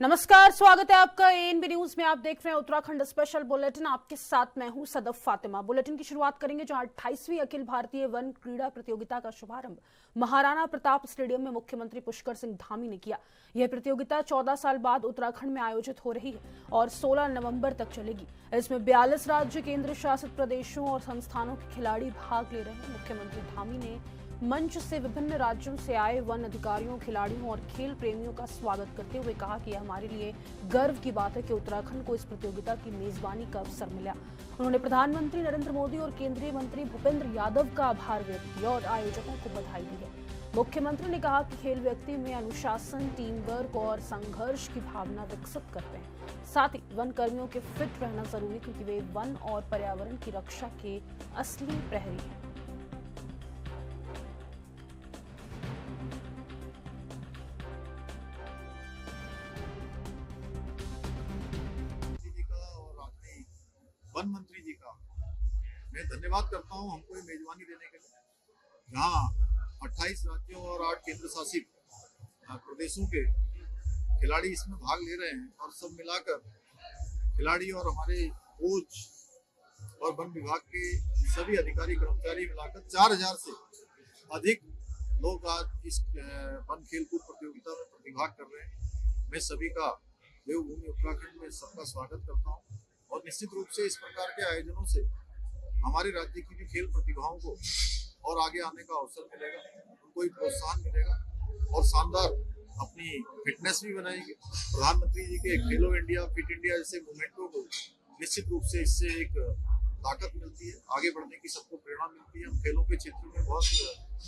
नमस्कार, स्वागत है आपका एएनबी न्यूज में। आप देख रहे हैं उत्तराखंड स्पेशल बुलेटिन। आपके साथ मैं हूं सदफ फातिमा। बुलेटिन की शुरुआत करेंगे जहां 28वीं अखिल भारतीय वन क्रीड़ा प्रतियोगिता का शुभारंभ महाराणा प्रताप स्टेडियम में मुख्यमंत्री पुष्कर सिंह धामी ने किया। यह प्रतियोगिता 14 साल बाद उत्तराखंड में आयोजित हो रही है और 16 नवंबर तक चलेगी। इसमें 42 राज्य, केंद्र शासित प्रदेशों और संस्थानों के खिलाड़ी भाग ले रहे हैं। मुख्यमंत्री धामी ने मंच से विभिन्न राज्यों से आए वन अधिकारियों, खिलाड़ियों और खेल प्रेमियों का स्वागत करते हुए कहा कि यह हमारे लिए गर्व की बात है कि उत्तराखंड को इस प्रतियोगिता की मेजबानी का अवसर मिला। उन्होंने प्रधानमंत्री नरेंद्र मोदी और केंद्रीय मंत्री भूपेंद्र यादव का आभार व्यक्त किया और आयोजकों को बधाई दी है। मुख्यमंत्री ने कहा कि खेल व्यक्ति में अनुशासन, टीम वर्क और संघर्ष की भावना विकसित करते हैं। साथ ही वन कर्मियों के फिट रहना जरूरी, क्योंकि वे वन और पर्यावरण की रक्षा के असली प्रहरी हैं। वन मंत्री जी का मैं धन्यवाद करता हूं हमको ये मेजबानी देने के लिए। जहां 28 राज्यों और 8 केंद्र शासित प्रदेशों के खिलाड़ी इसमें भाग ले रहे हैं और सब मिलाकर खिलाड़ी और हमारे कोच और वन विभाग के सभी अधिकारी कर्मचारी मिलाकर 4000 से अधिक लोग आज इस वन खेलकूद प्रतियोगिता में प्रतिभाग कर रहे हैं। मैं सभी का देवभूमि उत्तराखंड में सबका स्वागत करता हूँ और निश्चित रूप से इस प्रकार के आयोजनों से हमारे राज्य की भी खेल प्रतिभाओं को और आगे आने का अवसर मिलेगा, उनको भी प्रोत्साहन मिलेगा और शानदार अपनी फिटनेस भी बनाएंगे। प्रधानमंत्री जी के खेलो इंडिया, फिट इंडिया जैसे मूवमेंटों को निश्चित रूप से इससे एक ताकत मिलती है, आगे बढ़ने की सबको प्रेरणा मिलती है। हम खेलों के क्षेत्र में बहुत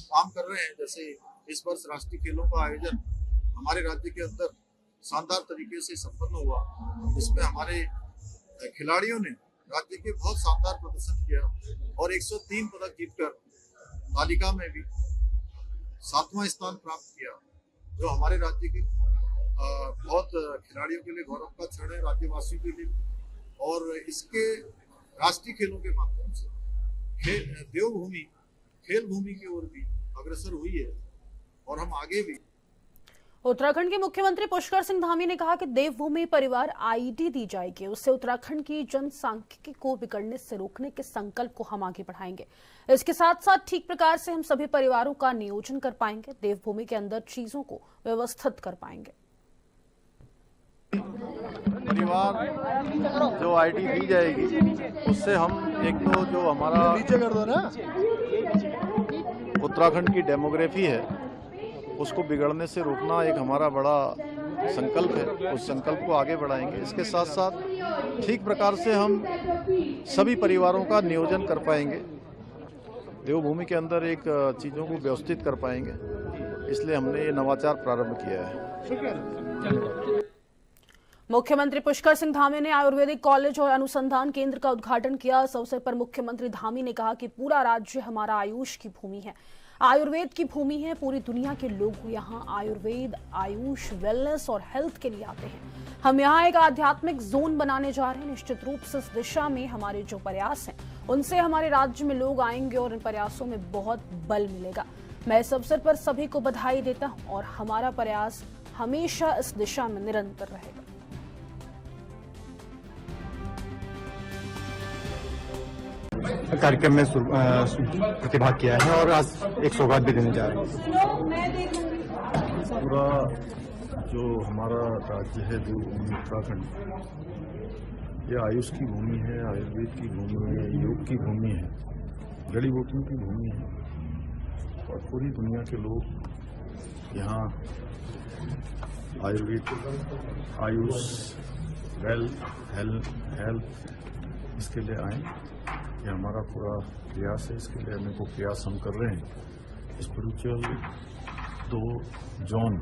काम कर रहे हैं। जैसे इस वर्ष राष्ट्रीय खेलों का आयोजन हमारे राज्य के अंदर शानदार तरीके से संपन्न हुआ, जिसमें हमारे खिलाड़ियों ने राज्य के बहुत शानदार प्रदर्शन किया और 103 पदक जीतकर तालिका में भी 7वां स्थान प्राप्त किया, जो हमारे राज्य के बहुत खिलाड़ियों के लिए गौरव का क्षण है, राज्यवासियों के लिए। और इसके राष्ट्रीय खेलों के माध्यम से देवभूमि खेल भूमि की ओर भी अग्रसर हुई है और हम आगे भी। उत्तराखंड के मुख्यमंत्री पुष्कर सिंह धामी ने कहा कि देवभूमि परिवार आईडी दी जाएगी, उससे उत्तराखंड की जनसांख्यिकी को बिगड़ने से रोकने के संकल्प को हम आगे बढ़ाएंगे। इसके साथ साथ ठीक प्रकार से हम सभी परिवारों का नियोजन कर पाएंगे, देवभूमि के अंदर चीजों को व्यवस्थित कर पाएंगे। परिवार जो आईडी दी जाएगी उससे हम एक तो जो हमारा उत्तराखंड की डेमोग्राफी है उसको बिगड़ने से रोकना एक हमारा बड़ा संकल्प है। उस संकल्प को आगे बढ़ाएंगे। इसके साथ साथ ठीक प्रकार से हम सभी परिवारों का नियोजन कर पाएंगे, देवभूमि के अंदर एक चीज़ों को व्यवस्थित कर पाएंगे। इसलिए हमने ये नवाचार प्रारंभ किया है। मुख्यमंत्री पुष्कर सिंह धामी ने आयुर्वेदिक कॉलेज और अनुसंधान केंद्र का उद्घाटन किया। इस अवसर पर मुख्यमंत्री धामी ने कहा कि पूरा राज्य हमारा आयुष की भूमि है, आयुर्वेद की भूमि है। पूरी दुनिया के लोग यहाँ आयुर्वेद, आयुष, वेलनेस और हेल्थ के लिए आते हैं। हम यहाँ एक आध्यात्मिक जोन बनाने जा रहे हैं। निश्चित रूप से इस दिशा में हमारे जो प्रयास हैं उनसे हमारे राज्य में लोग आएंगे और इन प्रयासों में बहुत बल मिलेगा। मैं इस अवसर पर सभी को बधाई देता हूँ और हमारा प्रयास हमेशा इस दिशा में निरंतर रहेगा। कार्यक्रम में प्रतिभाग किया है और आज एक सौगात भी देने जा रहे हैं। पूरा जो हमारा राज्य है, जो उत्तराखंड, ये आयुष की भूमि है, आयुर्वेद की भूमि है, योग की भूमि है, जड़ी बूटियों की भूमि है और पूरी दुनिया के लोग यहाँ आयुर्वेद, आयुष, हेल्थ इसके लिए आए। ये हमारा पूरा प्रयास है। इसके लिए हमें को प्रयास हम कर रहे हैं। स्पिरिचुअल 2 जोन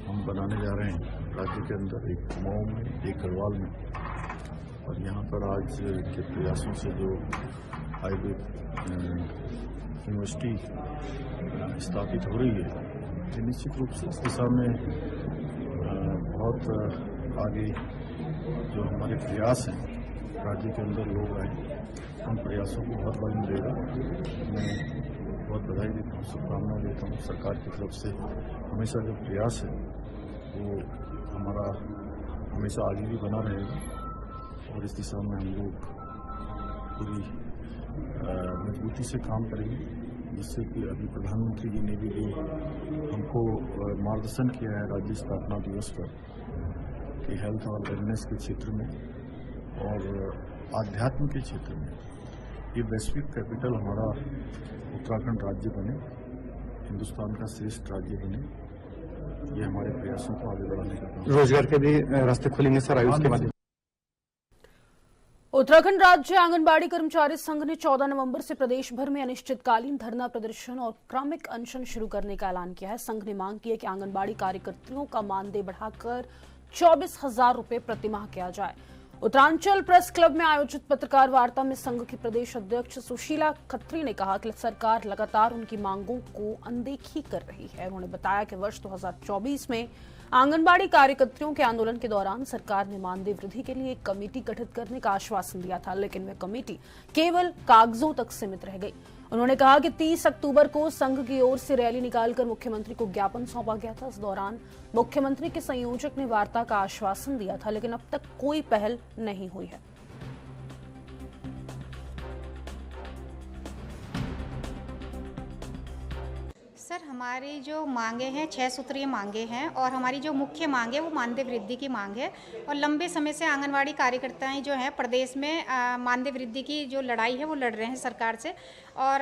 हम बनाने जा रहे हैं राज्य के अंदर, एक मऊ में, एक गढ़वाल में। और यहाँ पर आज के प्रयासों से जो आयुर्वेद यूनिवर्सिटी स्थापित हो रही है, ये निश्चित रूप से इस दिशा में बहुत आगे हमारे प्रयास हैं, राज्य के अंदर लोग आए, उन प्रयासों को बहुत बल मिलेगा। मैं बहुत बधाई देता हूँ, शुभकामनाएं देता हूँ। सरकार की तरफ से हमेशा जो प्रयास है वो हमारा हमेशा आगे भी बना रहेगा और इस दिशा में हम लोग पूरी मजबूती से काम करेंगे, जिससे कि अभी प्रधानमंत्री जी ने भी जो हमको मार्गदर्शन किया है राज्य स्थापना दिवस पर कि हेल्थ और वेलनेस के क्षेत्र में और आध्यात्म के क्षेत्र में ये वैश्विक कैपिटल हमारा उत्तराखंड राज्य बने, हिंदुस्तान का श्रेष्ठ राज्य बने, ये हमारे प्रयासों को आगे बढ़ाने का काम। रोजगार के भी रास्ते खुलेंगे सर आयुष के माध्यम। उत्तराखंड राज्य आंगनबाड़ी कर्मचारी संघ ने 14 नवंबर से प्रदेश भर में अनिश्चितकालीन धरना प्रदर्शन और क्रमिक अनशन शुरू करने का ऐलान किया है। संघ ने मांग की है कि आंगनबाड़ी कार्यकर्तियों का मानदेय बढ़ाकर 24,000 रुपए प्रतिमाह किया जाए। उत्तरांचल प्रेस क्लब में आयोजित पत्रकार वार्ता में संघ की प्रदेश अध्यक्ष सुशीला खत्री ने कहा कि सरकार लगातार उनकी मांगों को अनदेखी कर रही है। उन्होंने बताया कि वर्ष 2024 में आंगनबाड़ी कार्यकर्तियों के आंदोलन के दौरान सरकार ने मानदेय वृद्धि के लिए एक कमेटी गठित करने का आश्वासन दिया था, लेकिन वह कमेटी केवल कागजों तक सीमित रह गई। उन्होंने कहा कि 30 अक्टूबर को संघ की ओर से रैली निकालकर मुख्यमंत्री को ज्ञापन सौंपा गया था। इस दौरान मुख्यमंत्री के संयोजक ने वार्ता का आश्वासन दिया था, लेकिन अब तक कोई पहल नहीं हुई है। सर, हमारी जो मांगे हैं 6 सूत्रीय मांगे हैं और हमारी जो मुख्य मांग है वो मानदेय वृद्धि की मांग है। और लंबे समय से आंगनवाड़ी कार्यकर्ताएं जो हैं प्रदेश में मानदेय वृद्धि की जो लड़ाई है वो लड़ रहे हैं सरकार से और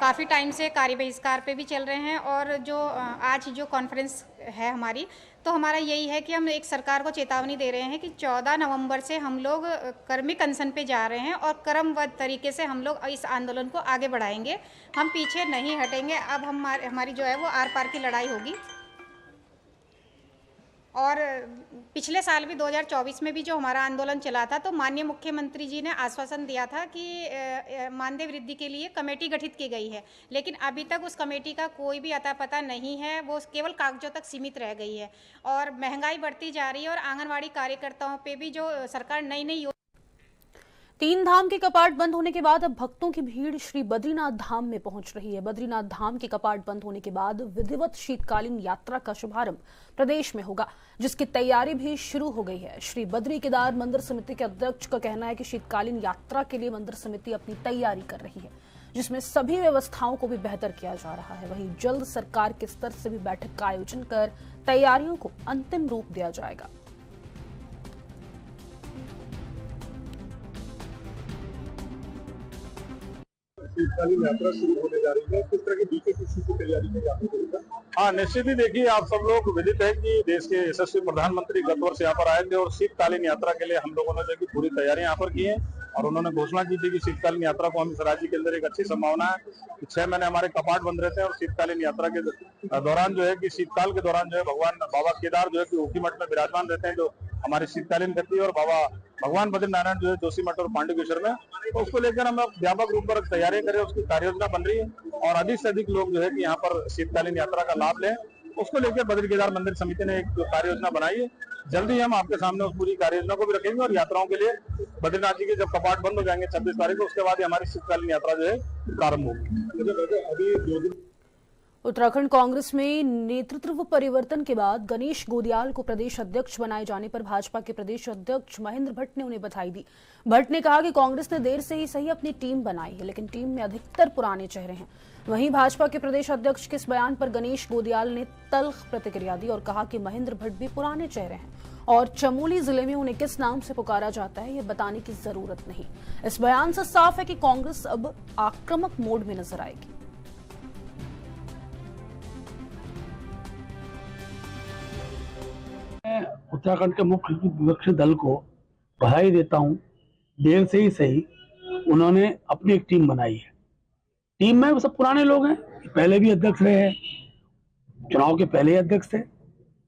काफ़ी टाइम से कार्य बहिष्कार पे भी चल रहे हैं। और जो आज जो कॉन्फ्रेंस है हमारी, तो हमारा यही है कि हम एक सरकार को चेतावनी दे रहे हैं कि 14 नवंबर से हम लोग कर्मिक अनशन पे जा रहे हैं और क्रमबद्ध तरीके से हम लोग इस आंदोलन को आगे बढ़ाएंगे। हम पीछे नहीं हटेंगे। अब हमारी जो है वो आर पार की लड़ाई होगी। और पिछले साल भी 2024 में भी जो हमारा आंदोलन चला था, तो माननीय मुख्यमंत्री जी ने आश्वासन दिया था कि मानदेय वृद्धि के लिए कमेटी गठित की गई है, लेकिन अभी तक उस कमेटी का कोई भी अता पता नहीं है। वो केवल कागजों तक सीमित रह गई है और महंगाई बढ़ती जा रही है और आंगनवाड़ी कार्यकर्ताओं पे भी जो सरकार नई 3 धाम के कपाट बंद होने के बाद अब भक्तों की भीड़ श्री बद्रीनाथ धाम में पहुंच रही है। बद्रीनाथ धाम के कपाट बंद होने के बाद विधिवत शीतकालीन यात्रा का शुभारंभ प्रदेश में होगा, जिसकी तैयारी भी शुरू हो गई है। श्री बद्री केदार मंदिर समिति के अध्यक्ष का कहना है कि शीतकालीन यात्रा के लिए मंदिर समिति अपनी तैयारी कर रही है, जिसमें सभी व्यवस्थाओं को भी बेहतर किया जा रहा है। वहीं जल्द सरकार के स्तर से भी बैठक का आयोजन कर तैयारियों को अंतिम रूप दिया जाएगा। शीतकालीन यात्रा शुरू होने जा रही है, किस तरह की बीकेसीसी की तैयारी में जाती? हाँ, निश्चित ही देखिए, आप सब लोग विदित है कि देश के यशस्वी प्रधानमंत्री गत वर्ष यहाँ पर आए थे और शीतकालीन यात्रा के लिए हम लोगों ने जो पूरी तैयारी यहाँ पर की है और उन्होंने घोषणा की थी कि शीतकालीन यात्रा को हम इस राज्य के अंदर एक अच्छी संभावना है कि 6 महीने हमारे कपाट बंद रहते हैं और शीतकालीन यात्रा के दौरान जो है कि शीतकाल के दौरान जो है भगवान बाबा केदार जो है कि ऊखीमठ में विराजमान रहते हैं, जो हमारी शीतकालीन गति और बाबा भगवान बद्रीनारायण जो है जोशीमठ और पांडुकेश्वर में, तो उसको लेकर हम व्यापक रूप पर तैयारी करें, उसकी कार्य योजना बन रही है और अधिक से अधिक लोग जो है कि यहाँ पर शीतकालीन यात्रा का लाभ लें, उसको लेकर बद्री केदार मंदिर समिति ने एक कार्य योजना बनाई है। जल्दी हम आपके सामने उस पूरी कार्य योजना को भी रखेंगे और यात्राओं के लिए बद्रीनाथ जी के जब कपाट बंद हो जाएंगे 26 तारीख को, उसके बाद ही हमारी शीतकालीन यात्रा जो है प्रारंभ होगी। उत्तराखंड कांग्रेस में नेतृत्व परिवर्तन के बाद गणेश गोदियाल को प्रदेश अध्यक्ष बनाए जाने पर भाजपा के प्रदेश अध्यक्ष महेंद्र भट्ट ने उन्हें बधाई दी। भट्ट ने कहा कि कांग्रेस ने देर से ही सही अपनी टीम बनाई है, लेकिन टीम में अधिकतर पुराने चेहरे हैं। वहीं भाजपा के प्रदेश अध्यक्ष के इस बयान पर गणेश गोदियाल ने तल्ख प्रतिक्रिया दी और कहा कि महेंद्र भट्ट भी पुराने चेहरे हैं और चमोली जिले में उन्हें किस नाम से पुकारा जाता है ये बताने की जरूरत नहीं। इस बयान से साफ है कि कांग्रेस अब आक्रामक मोड में नजर आएगी। मैं उत्तराखंड के मुख्य विपक्षी दल को बधाई देता हूं। देर से ही सही उन्होंने अपनी एक टीम बनाई है। टीम में सब पुराने लोग हैं, पहले भी अध्यक्ष रहे हैं, चुनाव के पहले ही अध्यक्ष थे।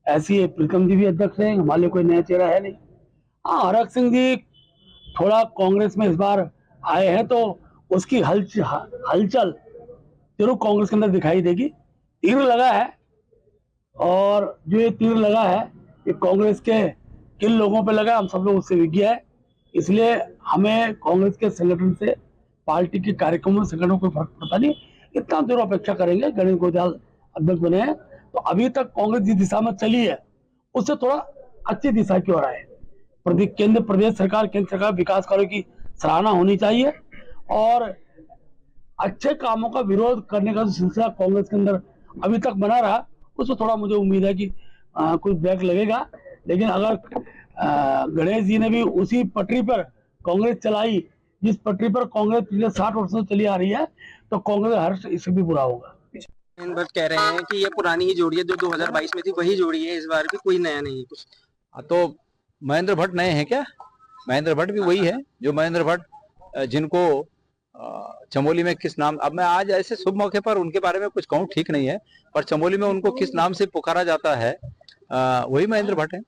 ऐसी है प्रीतम जी भी अध्यक्ष रहे, हमारे लिए कोई नया चेहरा है नहीं। हाँ, हरक सिंह जी थोड़ा कांग्रेस में इस बार आए हैं तो उसकी हलचल जरूर कांग्रेस के अंदर दिखाई देगी। तीर लगा है और जो ये तीर लगा है ये कांग्रेस के किन लोगों पे लगा हम सब लोग उससे विज्ञ है। इसलिए हमें कांग्रेस के संगठन से, पार्टी के कार्यक्रमों संगठनों को फर्क पड़ता नहीं। इतना दूर अपेक्षा करेंगे। गणेश गोयल अध्यक्ष बने हैं तो अभी तक कांग्रेस जिस दिशा में चली है उससे थोड़ा अच्छी दिशा की ओर आए। प्रदेश सरकार विकास कार्यों की सराहना होनी चाहिए और अच्छे कामों का विरोध करने का जो सिलसिला कांग्रेस के अंदर अभी तक बना रहा, उसमें थोड़ा मुझे उम्मीद है कि कुछ ब्रेक लगेगा। लेकिन अगर गणेश जी ने भी उसी पटरी पर कांग्रेस चलाई जिस पटरी पर कांग्रेस पिछले 60 वर्षों से चली आ रही है, तो कांग्रेस हर्ष इससे भी बुरा होगा। भट्ट कह रहे हैं कि ये पुरानी ही जोड़ी है, जो 2022 में थी वही जोड़ी है, इस बार भी कोई नया नहीं कुछ। तो महेंद्र भट्ट नए हैं क्या? महेंद्र भट्ट भी वही है जो महेंद्र भट्ट जिनको चमोली में किस नाम, अब मैं आज ऐसे शुभ मौके पर उनके बारे में कुछ कहूँ ठीक नहीं है, पर चमोली में उनको किस नाम से पुकारा जाता है वही महेंद्र भट्ट है।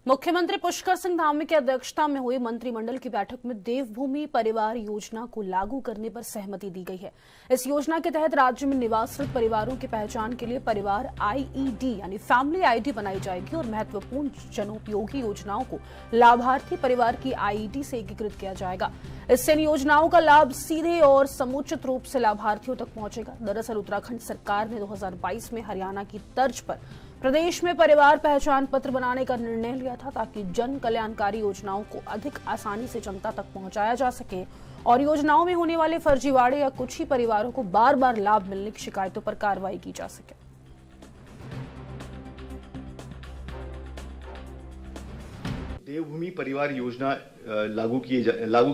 मुख्यमंत्री पुष्कर सिंह धामी की अध्यक्षता में हुई मंत्रिमंडल की बैठक में देवभूमि परिवार योजना को लागू करने पर सहमति दी गई है। इस योजना के तहत राज्य में निवासरत परिवारों की पहचान के लिए परिवार आईईडी यानी फैमिली आईडी बनाई जाएगी और महत्वपूर्ण जनोपयोगी योजनाओं को लाभार्थी परिवार की आईडी से एकीकृत किया जाएगा। इससे इन योजनाओं का लाभ सीधे और समुचित रूप से लाभार्थियों तक पहुंचेगा। दरअसल उत्तराखंड सरकार ने 2022 में हरियाणा की तर्ज पर प्रदेश में परिवार पहचान पत्र बनाने का निर्णय लिया था ताकि जन कल्याणकारी योजनाओं को अधिक आसानी से जनता तक पहुंचाया जा सके और योजनाओं में होने वाले फर्जीवाड़े या कुछ ही परिवारों को बार बार लाभ मिलने की शिकायतों पर कार्रवाई की जा सके। देवभूमि परिवार योजना लागू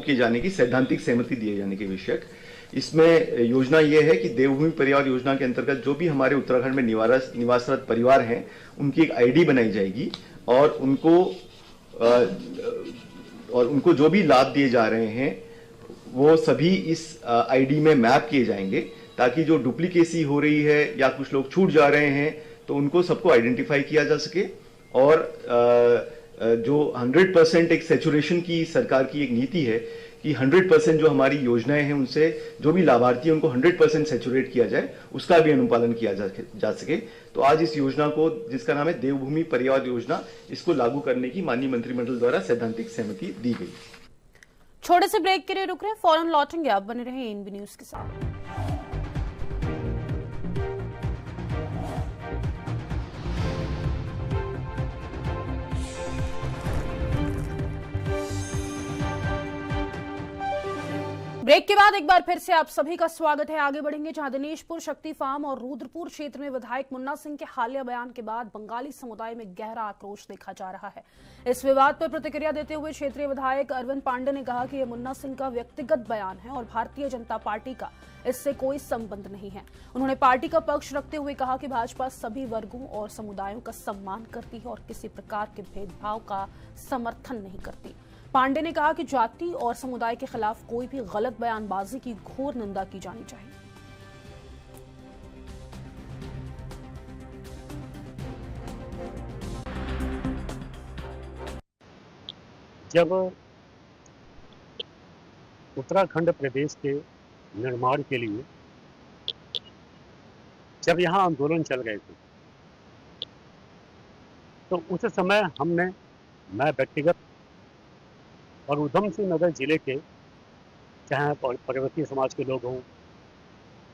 किए जाने की सैद्धांतिक सहमति दिए जाने के विषय। इसमें योजना यह है कि देवभूमि परिवार योजना के अंतर्गत जो भी हमारे उत्तराखंड में निवासरत परिवार हैं उनकी एक आईडी बनाई जाएगी और उनको जो भी लाभ दिए जा रहे हैं वो सभी इस आईडी में मैप किए जाएंगे ताकि जो डुप्लीकेसी हो रही है या कुछ लोग छूट जा रहे हैं तो उनको सबको आइडेंटिफाई किया जा सके और जो 100% एक सैचुरेशन की सरकार की एक नीति है कि 100% जो हमारी योजनाएं हैं उनसे जो भी लाभार्थी हैं उनको 100% सैचुरेट किया जाए, उसका भी अनुपालन किया जा सके। तो आज इस योजना को, जिसका नाम है देवभूमि परिवार योजना, इसको लागू करने की माननीय मंत्रिमंडल द्वारा सैद्धांतिक सहमति दी गई। छोटे से ब्रेक के लिए रुक रहे हैं, फौरन लौटेंगे। आप बने रहे एनबी न्यूज के साथ। ब्रेक के बाद एक बार फिर से आप सभी का स्वागत है। आगे बढ़ेंगे जहां दिनेशपुर शक्ति फार्म और रुद्रपुर क्षेत्र में विधायक मुन्ना सिंह के हालिया बयान के बाद बंगाली समुदाय में गहरा आक्रोश देखा जा रहा है। इस विवाद पर प्रतिक्रिया देते हुए क्षेत्रीय विधायक अरविंद पांडे ने कहा कि यह मुन्ना सिंह का व्यक्तिगत बयान है और भारतीय जनता पार्टी का इससे कोई संबंध नहीं है। उन्होंने पार्टी का पक्ष रखते हुए कहा कि भाजपा सभी वर्गों और समुदायों का सम्मान करती है और किसी प्रकार के भेदभाव का समर्थन नहीं करती। पांडे ने कहा कि जाति और समुदाय के खिलाफ कोई भी गलत बयानबाजी की घोर निंदा की जानी चाहिए। जब उत्तराखंड प्रदेश के निर्माण के लिए जब यहाँ आंदोलन चल गए थे तो उस समय मैं व्यक्तिगत और उधम सिंह नगर जिले के, चाहे पर्वतीय समाज के लोग हों,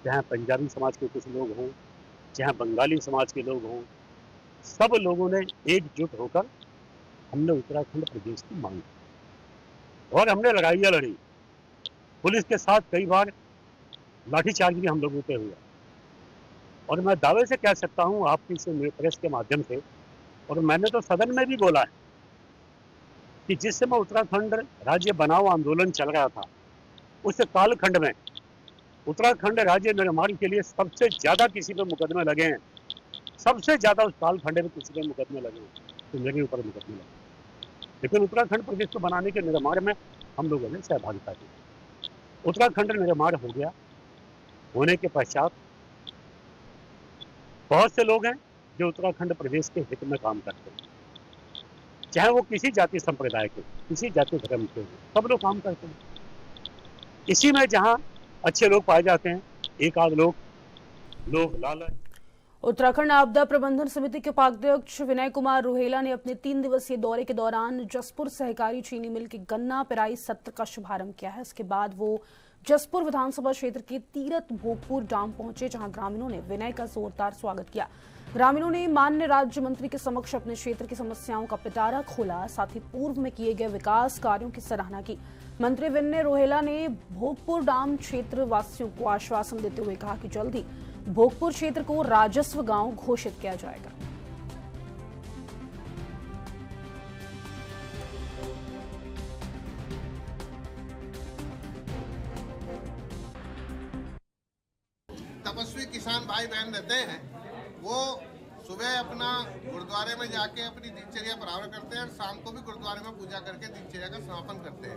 चाहे पंजाबी समाज के कुछ लोग हों, चाहे बंगाली समाज के लोग हों, सब लोगों ने एकजुट होकर हमने उत्तराखंड प्रदेश की मांग की और हमने लड़ाइयाँ लड़ी। पुलिस के साथ कई बार लाठीचार्ज भी हम लोगों पे हुआ और मैं दावे से कह सकता हूँ आपकी से प्रेस के माध्यम से, और मैंने तो सदन में भी बोला है कि जिस समय उत्तराखंड राज्य बनाओ आंदोलन चल रहा था उस कालखंड में उत्तराखंड राज्य निर्माण के लिए सबसे ज़्यादा किसी पे मुकदमे लगे हैं, सबसे ज़्यादा उस कालखंड में किसी पे मुकदमे लगे हैं तो मेरे ऊपर मुकदमे लगे। लेकिन उत्तराखंड प्रदेश को बनाने के निर्माण में हम लोगों ने सहभागिता की। उत्तराखंड निर्माण हो गया, होने के पश्चात बहुत से लोग हैं जो उत्तराखंड प्रदेश के हित में काम करते हैं, चाहे वो किसी जाति संप्रदाय के, किसी जाति धर्म के हो, सब लोग काम करते हैं। इसी में जहां अच्छे लोग पाए जाते हैं, एक आध लोग लालच। उत्तराखंड आपदा प्रबंधन समिति के उपाध्यक्ष विनय कुमार रोहेला ने अपने 3 दिवसीय दौरे के दौरान जसपुर सहकारी चीनी मिल के गन्ना पेराई सत्र का शुभारंभ किया है। इसके बाद वो जसपुर विधानसभा क्षेत्र के तीरथ भोगपुर डाम पहुंचे, जहां ग्रामीणों ने विनय का जोरदार स्वागत किया। ग्रामीणों ने माननीय राज्य मंत्री के समक्ष अपने क्षेत्र की समस्याओं का पिटारा खोला, साथ ही पूर्व में किए गए विकास कार्यों की सराहना की। मंत्री विनय रोहेला ने भोगपुर डाम क्षेत्र वासियों को आश्वासन देते हुए कहा कि जल्द ही भोगपुर क्षेत्र को राजस्व गांव घोषित किया जाएगा। तपस्वी किसान भाई बहन रहते हैं, वो सुबह अपना गुरुद्वारे में जाके अपनी दिनचर्या प्रारंभ करते हैं और शाम को भी गुरुद्वारे में पूजा करके दिनचर्या का समापन करते हैं।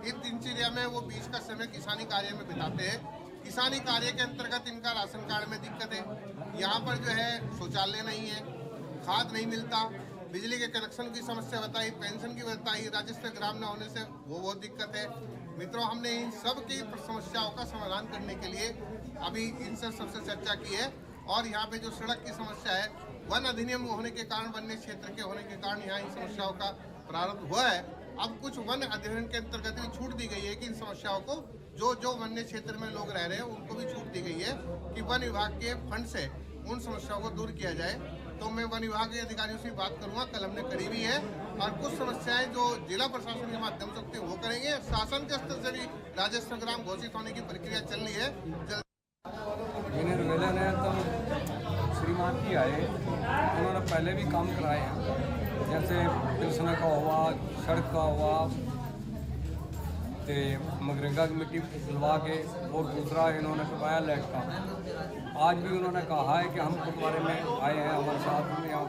इस दिनचर्या में वो बीच का समय किसानी कार्य में बिताते हैं। किसानी कार्य के अंतर्गत इनका राशन कार्ड में दिक्कत है, यहाँ पर जो है शौचालय नहीं है, खाद नहीं मिलता, बिजली के कनेक्शन की समस्या बताई, पेंशन की बताई, राजस्व ग्राम न होने से वो बहुत दिक्कत है। मित्रों, हमने इन सब की समस्याओं का समाधान करने के लिए अभी इनसे सबसे चर्चा की है। और यहाँ पे जो सड़क की समस्या है, वन अधिनियम होने के कारण, वन्य क्षेत्र के होने के कारण यहाँ इन समस्याओं का प्रारंभ हुआ है। अब कुछ वन अधिनियम के अंतर्गत भी छूट दी गई है कि इन समस्याओं को जो वन्य क्षेत्र में लोग रह रहे हैं उनको भी छूट दी गई है कि वन विभाग के फंड से उन समस्याओं को दूर किया जाए। तो मैं वन विभाग के अधिकारियों से बात करूंगा, कल हमने करी भी है, और कुछ समस्याएं जो जिला प्रशासन के माध्यम से वो करेंगे। शासन के स्तर से भी राजस्व ग्राम घोषित होने की प्रक्रिया चल रही है। विनय रोहेला ने तो श्रीमान की आए, उन्होंने पहले भी काम कराए हैं, जैसे पिलसना का हुआ, सड़क का हुआ, तो मगरंगा की मिट्टी खुलवा के, और दूसरा इन्होंने करवाया लाइट का। आज भी उन्होंने कहा है कि हम गुरुद्वारे में आए हैं, हमारे साथ में यहाँ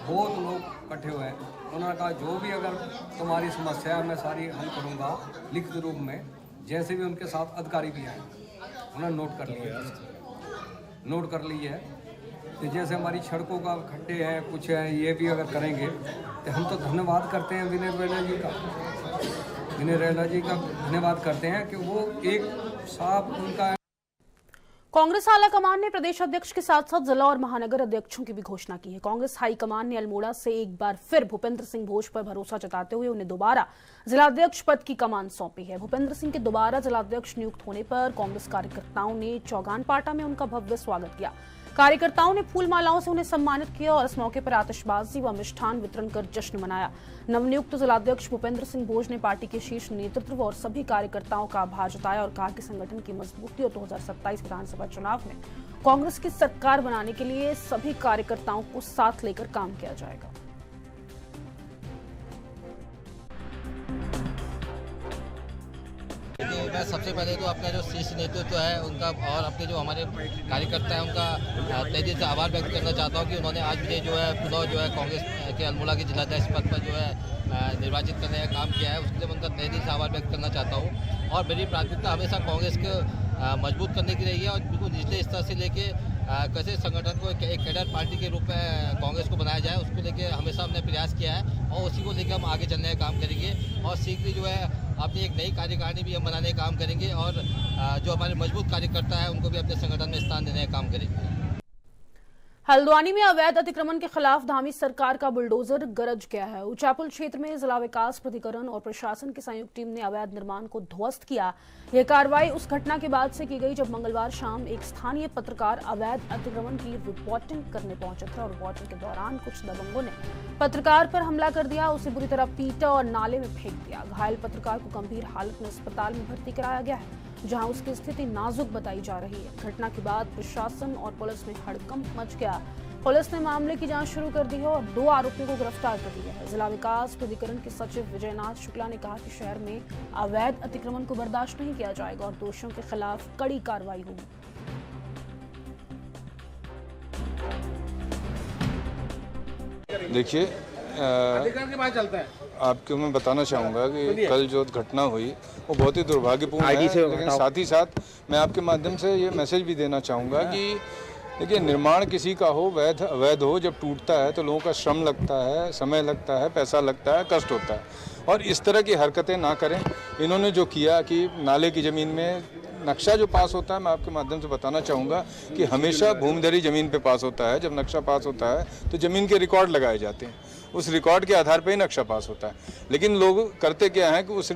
बहुत लोग इकट्ठे हुए हैं। उन्होंने कहा जो भी अगर तुम्हारी समस्या है मैं सारी हल करूँगा लिखित रूप में। जैसे भी उनके साथ अधिकारी भी आए, उन्होंने नोट कर ली है। तो जैसे हमारी सड़कों का खड्डे हैं, कुछ है, ये भी अगर करेंगे तो हम तो धन्यवाद करते हैं विनय रोहेला जी का। विनय रोहेला जी का धन्यवाद करते हैं कि वो एक साफ उनका। कांग्रेस आलाकमान ने प्रदेश अध्यक्ष के साथ साथ जिला और महानगर अध्यक्षों की भी घोषणा की है। कांग्रेस हाईकमान ने अल्मोड़ा से एक बार फिर भूपेंद्र सिंह भोज पर भरोसा जताते हुए उन्हें दोबारा जिलाध्यक्ष पद की कमान सौंपी है। भूपेंद्र सिंह के दोबारा जिलाध्यक्ष नियुक्त होने पर कांग्रेस कार्यकर्ताओं ने चौगानपाटा में उनका भव्य स्वागत किया। कार्यकर्ताओं ने फूल मालाओं से उन्हें सम्मानित किया और इस मौके पर आतिशबाजी व मिष्ठान वितरण कर जश्न मनाया। नवनियुक्त जिलाध्यक्ष भूपेंद्र सिंह भोज ने पार्टी के शीर्ष नेतृत्व और सभी कार्यकर्ताओं का आभार जताया और कहा कि संगठन की मजबूती और 2027 विधानसभा चुनाव में कांग्रेस की सरकार बनाने के लिए सभी कार्यकर्ताओं को साथ लेकर काम किया जाएगा। मैं सबसे पहले तो अपना जो शीर्ष नेतृत्व है उनका और अपने जो हमारे कार्यकर्ता हैं उनका तहे दिल से आभार व्यक्त करना चाहता हूं कि उन्होंने आज मुझे जो है पुनः जो है कांग्रेस के अल्मोड़ा के जिलाध्यक्ष पद पर जो है निर्वाचित करने का काम किया है, उसके लिए मैं उनका तहे दिल से आभार व्यक्त करना चाहता हूँ। और मेरी प्राथमिकता हमेशा कांग्रेस को मजबूत करने की रही है और बिल्कुल निचले स्तर से लेके कैसे संगठन को एक कैडर पार्टी के रूप में कांग्रेस को बनाया जाए, उसको लेके हमेशा हमने प्रयास किया है और उसी को लेकर हम आगे चलने का काम करेंगे। और शीघ्र जो है अपनी एक नई कार्यकारिणी भी हम बनाने का काम करेंगे और जो हमारे मजबूत कार्यकर्ता है उनको भी अपने संगठन में स्थान देने का काम करेंगे। हल्द्वानी में अवैध अतिक्रमण के खिलाफ धामी सरकार का बुलडोजर गरज गया है। ऊंचापुल क्षेत्र में जिला विकास प्राधिकरण और प्रशासन की संयुक्त टीम ने अवैध निर्माण को ध्वस्त किया। यह कार्रवाई उस घटना के बाद से की गई जब मंगलवार शाम एक स्थानीय पत्रकार अवैध अतिक्रमण की रिपोर्टिंग करने पहुंचे थे और रिपोर्टिंग के दौरान कुछ दबंगों ने पत्रकार पर हमला कर दिया, उसे बुरी तरह पीटा और नाले में फेंक दिया। घायल पत्रकार को गंभीर हालत में अस्पताल में भर्ती कराया गया है, जहां उसकी स्थिति नाजुक बताई जा रही है। घटना के बाद प्रशासन और पुलिस में हड़कंप मच गया। पुलिस ने मामले की जांच शुरू कर दी है और 2 आरोपियों को गिरफ्तार कर लिया है। जिला विकास प्राधिकरण के सचिव विजयनाथ शुक्ला ने कहा कि शहर में अवैध अतिक्रमण को बर्दाश्त नहीं किया जाएगा और दोषियों के खिलाफ कड़ी कार्रवाई होगी। देखिए, आपको मैं बताना चाहूँगा कि कल जो घटना हुई वो बहुत ही दुर्भाग्यपूर्ण है, लेकिन साथ ही साथ मैं आपके माध्यम से ये मैसेज भी देना चाहूँगा कि देखिए, निर्माण किसी का हो, वैध अवैध हो, जब टूटता है तो लोगों का श्रम लगता है, समय लगता है, पैसा लगता है, कष्ट होता है और इस तरह की हरकतें ना करें। इन्होंने जो किया कि नाले की ज़मीन में नक्शा जो पास होता है, मैं आपके माध्यम से बताना चाहूँगा कि हमेशा भूमिधरी ज़मीन पे पास होता है। जब नक्शा पास होता है तो ज़मीन के रिकॉर्ड लगाए जाते हैं, उस रिकॉर्ड के आधार पे ही नक्शा पास होता है। लेकिन लोग करते क्या हैं कि उस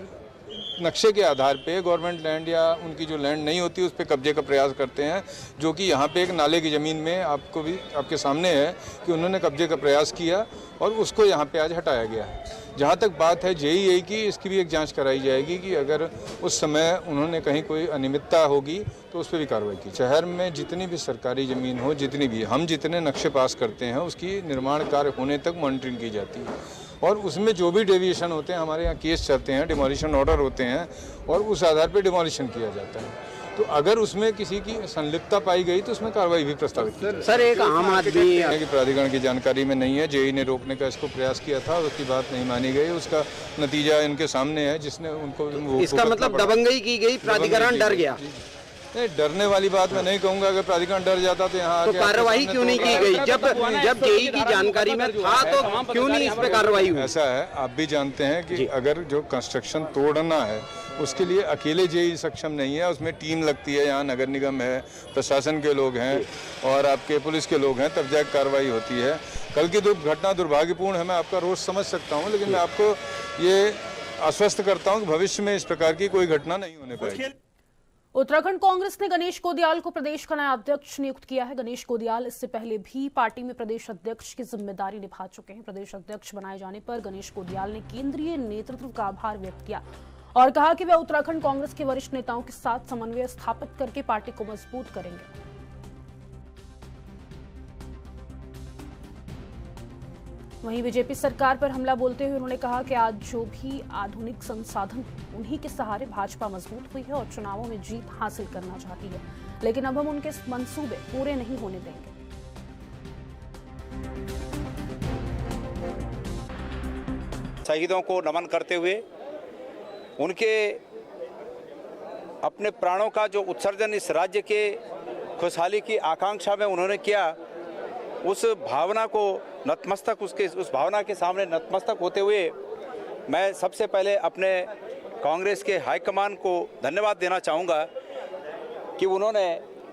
नक्शे के आधार पे गवर्नमेंट लैंड या उनकी जो लैंड नहीं होती उस पर कब्जे का प्रयास करते हैं, जो कि यहाँ पे एक नाले की ज़मीन में आपको भी आपके सामने है कि उन्होंने कब्जे का प्रयास किया और उसको यहाँ पे आज हटाया गया है। जहाँ तक बात है JEI की, इसकी भी एक जांच कराई जाएगी कि अगर उस समय उन्होंने कहीं कोई अनियमितता होगी तो उस पर भी कार्रवाई की। शहर में जितनी भी सरकारी ज़मीन हो, जितनी भी हम जितने नक्शे पास करते हैं उसकी निर्माण कार्य होने तक मॉनिटरिंग की जाती है और उसमें जो भी डेविएशन होते हैं, हमारे यहाँ केस चलते हैं, डिमोलिशन ऑर्डर होते हैं और उस आधार पर डिमोलिशन किया जाता है। तो अगर उसमें किसी की संलिप्तता पाई गई तो उसमें कार्रवाई भी प्रस्तावित की। सर, एक आम आदमी की प्राधिकरण की जानकारी में नहीं है। JEI ने रोकने का इसको प्रयास किया था, उसकी बात नहीं मानी गई, उसका नतीजा इनके सामने है जिसने उनको इसका मतलब दबंगई की गई, प्राधिकरण डर गया। नहीं, डरने वाली बात मैं नहीं कहूँगा। अगर प्राधिकरण डर जाता तो यहाँ तो कार्रवाई क्यों नहीं की गई? जब JEI की जानकारी में था तो क्यों नहीं इस पे कार्रवाई हुई? ऐसा है, आप भी जानते हैं कि अगर जो कंस्ट्रक्शन तोड़ना है उसके लिए अकेले JEI सक्षम नहीं है, उसमें टीम लगती है। यहाँ नगर निगम है, प्रशासन के लोग हैं और आपके पुलिस के लोग हैं, तब जाकर कार्रवाई होती है। कल की घटना दुर्भाग्यपूर्ण है, मैं आपका रोष समझ सकता हूँ, लेकिन मैं आपको ये आश्वस्त करता हूँ कि भविष्य में इस प्रकार की कोई घटना नहीं होने पाएगी। उत्तराखंड कांग्रेस ने गणेश कोदियाल को प्रदेश का नया अध्यक्ष नियुक्त किया है। गणेश कोदियाल इससे पहले भी पार्टी में प्रदेश अध्यक्ष की जिम्मेदारी निभा चुके हैं। प्रदेश अध्यक्ष बनाए जाने पर गणेश कोदियाल ने केंद्रीय नेतृत्व का आभार व्यक्त किया और कहा कि वे उत्तराखंड कांग्रेस के वरिष्ठ नेताओं के साथ समन्वय स्थापित करके पार्टी को मजबूत करेंगे। वहीं बीजेपी सरकार पर हमला बोलते हुए उन्होंने कहा कि आज जो भी आधुनिक संसाधन उन्हीं के सहारे भाजपा मजबूत हुई है और चुनावों में जीत हासिल करना चाहती है, लेकिन अब हम उनके मंसूबे पूरे नहीं होने देंगे। शहीदों को नमन करते हुए उनके अपने प्राणों का जो उत्सर्जन इस राज्य के खुशहाली की आकांक्षा में उन्होंने किया, उस भावना को नतमस्तक उस भावना के सामने नतमस्तक होते हुए मैं सबसे पहले अपने कांग्रेस के हाईकमान को धन्यवाद देना चाहूँगा कि उन्होंने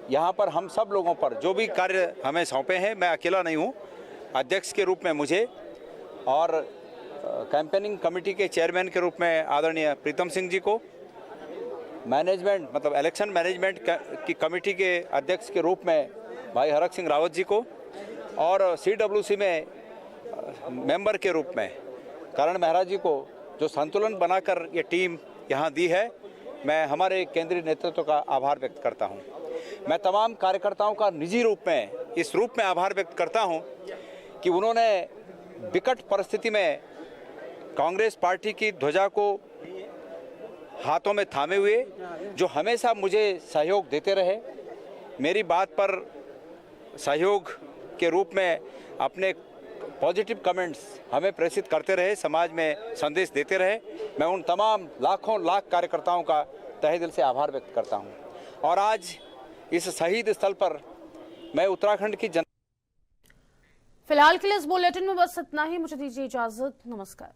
यहाँ पर हम सब लोगों पर जो भी कार्य हमें सौंपे हैं, मैं अकेला नहीं हूँ, अध्यक्ष के रूप में मुझे और कैंपेनिंग कमेटी के चेयरमैन के रूप में आदरणीय प्रीतम सिंह जी को, मैनेजमेंट मतलब इलेक्शन मैनेजमेंट की कमेटी के अध्यक्ष के रूप में भाई हरक सिंह रावत जी को और CWC में मेंबर के रूप में करण मेहरा जी को, जो संतुलन बनाकर ये टीम यहाँ दी है, मैं हमारे केंद्रीय नेतृत्व का आभार व्यक्त करता हूँ। मैं तमाम कार्यकर्ताओं का निजी रूप में इस रूप में आभार व्यक्त करता हूँ कि उन्होंने विकट परिस्थिति में कांग्रेस पार्टी की ध्वजा को हाथों में थामे हुए, जो हमेशा मुझे सहयोग देते रहे, मेरी बात पर सहयोग के रूप में अपने पॉजिटिव कमेंट्स हमें प्रेषित करते रहे, समाज में संदेश देते रहे। मैं उन तमाम लाखों लाख कार्यकर्ताओं का तहे दिल से आभार व्यक्त करता हूं। और आज इस शहीद स्थल पर मैं उत्तराखंड की फिलहाल के लिए इस बुलेटिन में बस इतना ही। मुझे दीजिए इजाजत। नमस्कार।